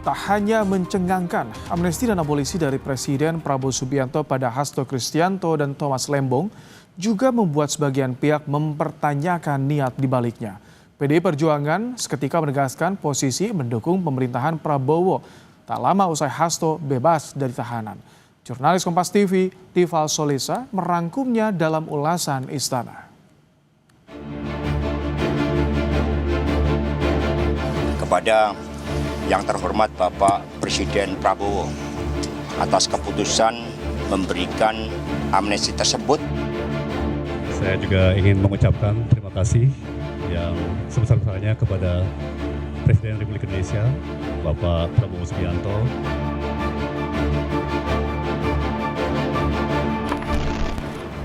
Tak hanya mencengangkan, amnesti dan abolisi dari Presiden Prabowo Subianto pada Hasto Kristianto dan Thomas Lembong juga membuat sebagian pihak mempertanyakan niat di baliknya. PDI Perjuangan seketika menegaskan posisi mendukung pemerintahan Prabowo tak lama usai Hasto bebas dari tahanan. Jurnalis Kompas TV, Tifal Solesa, merangkumnya dalam ulasan Istana. Kepada yang terhormat Bapak Presiden Prabowo atas keputusan memberikan amnesti tersebut. Saya juga ingin mengucapkan terima kasih yang sebesar-besarnya kepada Presiden Republik Indonesia, Bapak Prabowo Subianto.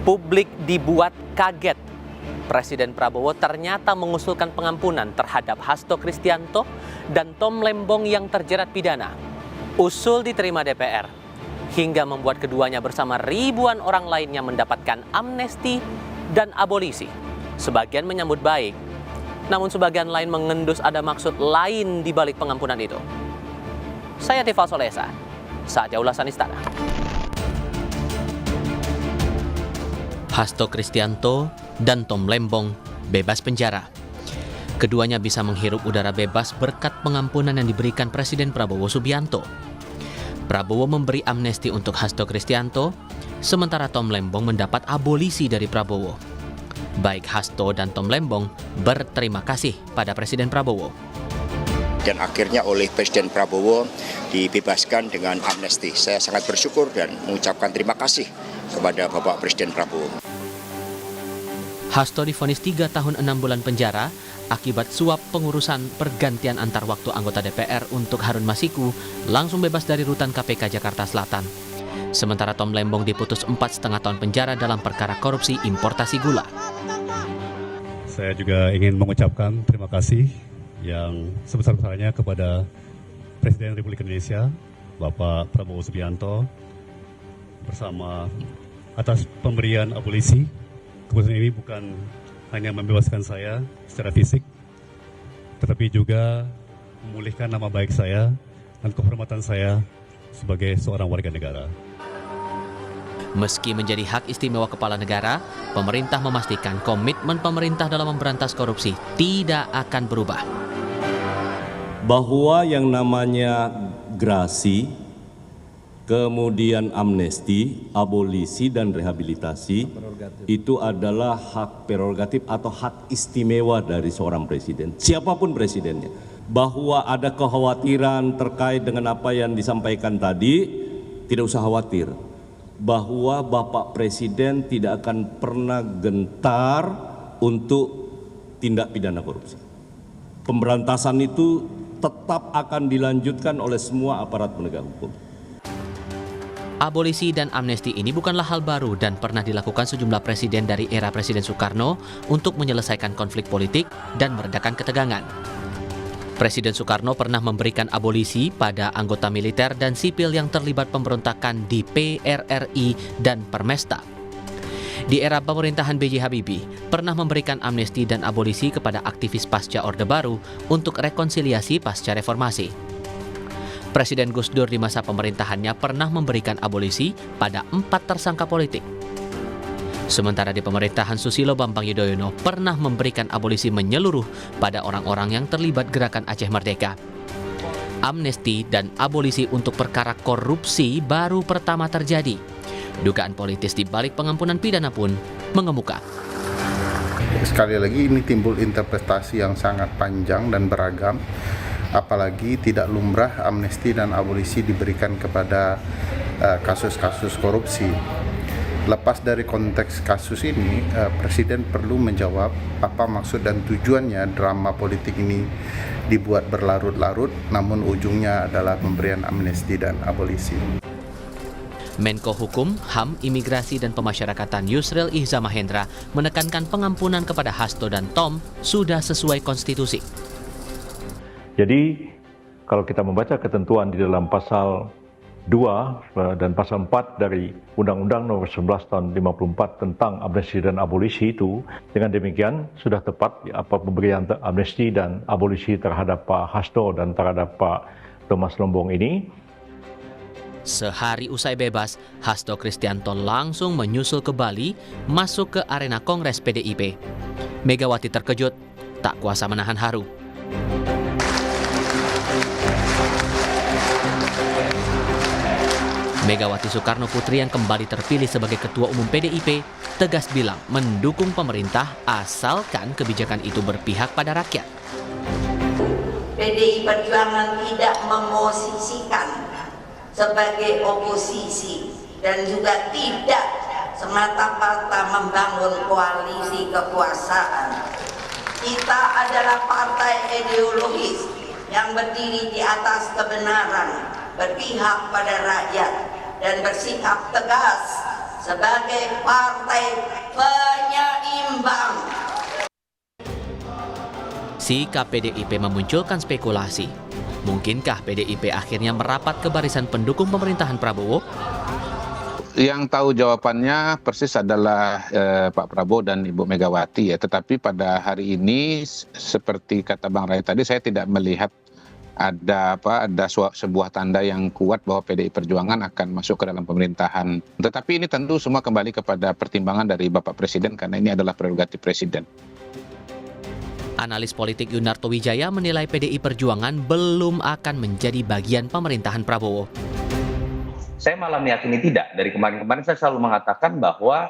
Publik dibuat kaget. Presiden Prabowo ternyata mengusulkan pengampunan terhadap Hasto Kristianto dan Tom Lembong yang terjerat pidana. Usul diterima DPR, hingga membuat keduanya bersama ribuan orang lainnya mendapatkan amnesti dan abolisi. Sebagian menyambut baik, namun sebagian lain mengendus ada maksud lain di balik pengampunan itu. Saya Tifal Solesa, saatnya ulasan Istana. Hasto Kristianto dan Tom Lembong bebas penjara. Keduanya bisa menghirup udara bebas berkat pengampunan yang diberikan Presiden Prabowo Subianto. Prabowo memberi amnesti untuk Hasto Kristianto, sementara Tom Lembong mendapat abolisi dari Prabowo. Baik Hasto dan Tom Lembong berterima kasih pada Presiden Prabowo. Dan akhirnya oleh Presiden Prabowo dibebaskan dengan amnesti. Saya sangat bersyukur dan mengucapkan terima kasih kepada Bapak Presiden Prabowo. Hasto divonis 3 tahun 6 bulan penjara akibat suap pengurusan pergantian antar waktu anggota DPR untuk Harun Masiku langsung bebas dari rutan KPK Jakarta Selatan. Sementara Tom Lembong diputus 4,5 tahun penjara dalam perkara korupsi importasi gula. Saya juga ingin mengucapkan terima kasih yang sebesar-besarnya kepada Presiden Republik Indonesia, Bapak Prabowo Subianto, bersama atas pemberian abolisi. Keputusan ini bukan hanya membebaskan saya secara fisik, tetapi juga memulihkan nama baik saya dan kehormatan saya sebagai seorang warga negara. Meski menjadi hak istimewa kepala negara, pemerintah memastikan komitmen pemerintah dalam memberantas korupsi tidak akan berubah. Bahwa yang namanya grasi, kemudian amnesti, abolisi, dan rehabilitasi itu adalah hak prerogatif atau hak istimewa dari seorang presiden, siapapun presidennya. Bahwa ada kekhawatiran terkait dengan apa yang disampaikan tadi, tidak usah khawatir. Bahwa Bapak Presiden tidak akan pernah gentar untuk tindak pidana korupsi. Pemberantasan itu tetap akan dilanjutkan oleh semua aparat penegak hukum. Abolisi dan amnesti ini bukanlah hal baru dan pernah dilakukan sejumlah presiden dari era Presiden Soekarno untuk menyelesaikan konflik politik dan meredakan ketegangan. Presiden Soekarno pernah memberikan abolisi pada anggota militer dan sipil yang terlibat pemberontakan di PRRI dan Permesta. Di era pemerintahan B.J. Habibie, pernah memberikan amnesti dan abolisi kepada aktivis pasca Orde Baru untuk rekonsiliasi pasca reformasi. Presiden Gus Dur di masa pemerintahannya pernah memberikan abolisi pada 4 tersangka politik. Sementara di pemerintahan Susilo Bambang Yudhoyono pernah memberikan abolisi menyeluruh pada orang-orang yang terlibat gerakan Aceh Merdeka. Amnesti dan abolisi untuk perkara korupsi baru pertama terjadi. Dugaan politis di balik pengampunan pidana pun mengemuka. Sekali lagi ini timbul interpretasi yang sangat panjang dan beragam. Apalagi tidak lumrah amnesti dan abolisi diberikan kepada kasus-kasus korupsi. Lepas dari konteks kasus ini, Presiden perlu menjawab apa maksud dan tujuannya drama politik ini dibuat berlarut-larut, namun ujungnya adalah pemberian amnesti dan abolisi. Menko Hukum, HAM, Imigrasi dan Pemasyarakatan Yusril Ihza Mahendra menekankan pengampunan kepada Hasto dan Tom sudah sesuai konstitusi. Jadi kalau kita membaca ketentuan di dalam pasal 2 dan pasal 4 dari Undang-Undang Nomor 11 Tahun 54 tentang amnesti dan abolisi itu, dengan demikian sudah tepat apa pemberian amnesti dan abolisi terhadap Pak Hasto dan terhadap Pak Thomas Lembong ini. Sehari usai bebas, Hasto Kristianto langsung menyusul ke Bali, masuk ke arena Kongres PDIP. Megawati terkejut, tak kuasa menahan haru. Megawati Soekarno Putri yang kembali terpilih sebagai Ketua Umum PDIP, tegas bilang mendukung pemerintah asalkan kebijakan itu berpihak pada rakyat. PDI Perjuangan tidak memosisikan sebagai oposisi dan juga tidak semata-mata membangun koalisi kekuasaan. Kita adalah partai ideologis yang berdiri di atas kebenaran, berpihak pada rakyat, dan bersikap tegas sebagai partai penyeimbang. Sikap PDIP memunculkan spekulasi. Mungkinkah PDIP akhirnya merapat ke barisan pendukung pemerintahan Prabowo? Yang tahu jawabannya persis adalah Pak Prabowo dan Ibu Megawati ya. Tetapi pada hari ini seperti kata Bang Ray tadi, saya tidak melihat ada sebuah tanda yang kuat bahwa PDI Perjuangan akan masuk ke dalam pemerintahan. Tetapi ini tentu semua kembali kepada pertimbangan dari Bapak Presiden karena ini adalah prerogatif Presiden. Analis politik Yunarto Wijaya menilai PDI Perjuangan belum akan menjadi bagian pemerintahan Prabowo. Saya malah meyakini tidak. Dari kemarin-kemarin saya selalu mengatakan bahwa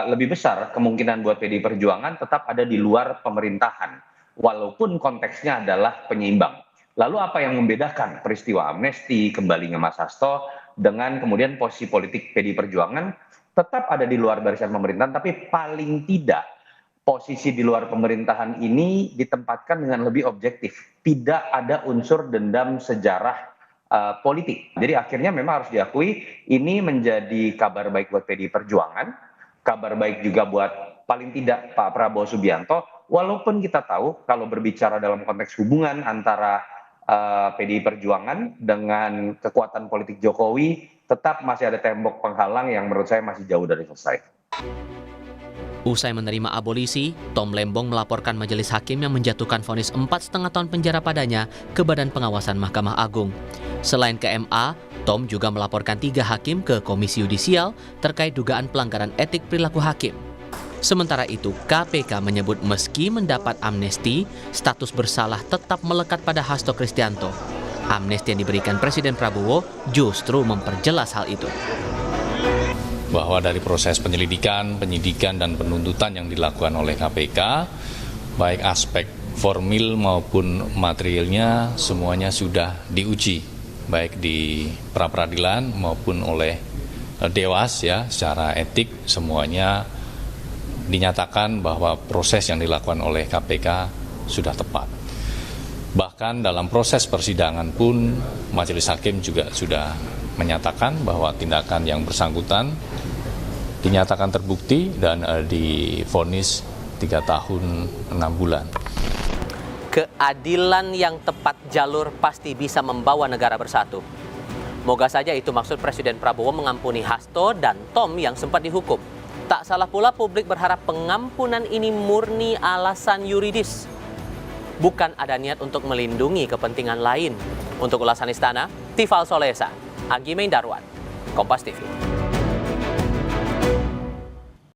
lebih besar kemungkinan buat PDI Perjuangan tetap ada di luar pemerintahan, walaupun konteksnya adalah penyeimbang. Lalu apa yang membedakan peristiwa amnesti, kembalinya Mas Hasto, dengan kemudian posisi politik PDI Perjuangan tetap ada di luar barisan pemerintahan, tapi paling tidak posisi di luar pemerintahan ini ditempatkan dengan lebih objektif. Tidak ada unsur dendam sejarah politik. Jadi akhirnya memang harus diakui ini menjadi kabar baik buat PDI Perjuangan, kabar baik juga buat paling tidak Pak Prabowo Subianto, walaupun kita tahu kalau berbicara dalam konteks hubungan antara PDI Perjuangan dengan kekuatan politik Jokowi, tetap masih ada tembok penghalang yang menurut saya masih jauh dari selesai. Usai menerima abolisi, Tom Lembong melaporkan majelis hakim yang menjatuhkan vonis 4,5 tahun penjara padanya ke Badan Pengawasan Mahkamah Agung. Selain ke MA, Tom juga melaporkan 3 hakim ke Komisi Yudisial terkait dugaan pelanggaran etik perilaku hakim. Sementara itu, KPK menyebut meski mendapat amnesti, status bersalah tetap melekat pada Hasto Kristianto. Amnesti yang diberikan Presiden Prabowo justru memperjelas hal itu. Bahwa dari proses penyelidikan, penyidikan, dan penuntutan yang dilakukan oleh KPK, baik aspek formil maupun materialnya semuanya sudah diuji, baik di pra-peradilan maupun oleh Dewas ya, secara etik semuanya dinyatakan bahwa proses yang dilakukan oleh KPK sudah tepat. Bahkan dalam proses persidangan pun majelis hakim juga sudah menyatakan bahwa tindakan yang bersangkutan dinyatakan terbukti dan divonis 3 tahun 6 bulan. Keadilan yang tepat jalur pasti bisa membawa negara bersatu. Moga saja itu maksud Presiden Prabowo mengampuni Hasto dan Tom yang sempat dihukum. Tak salah pula publik berharap pengampunan ini murni alasan yuridis. Bukan ada niat untuk melindungi kepentingan lain. Untuk ulasan Istana, Tifal Solesa, Agi Meindarwan, Kompas TV.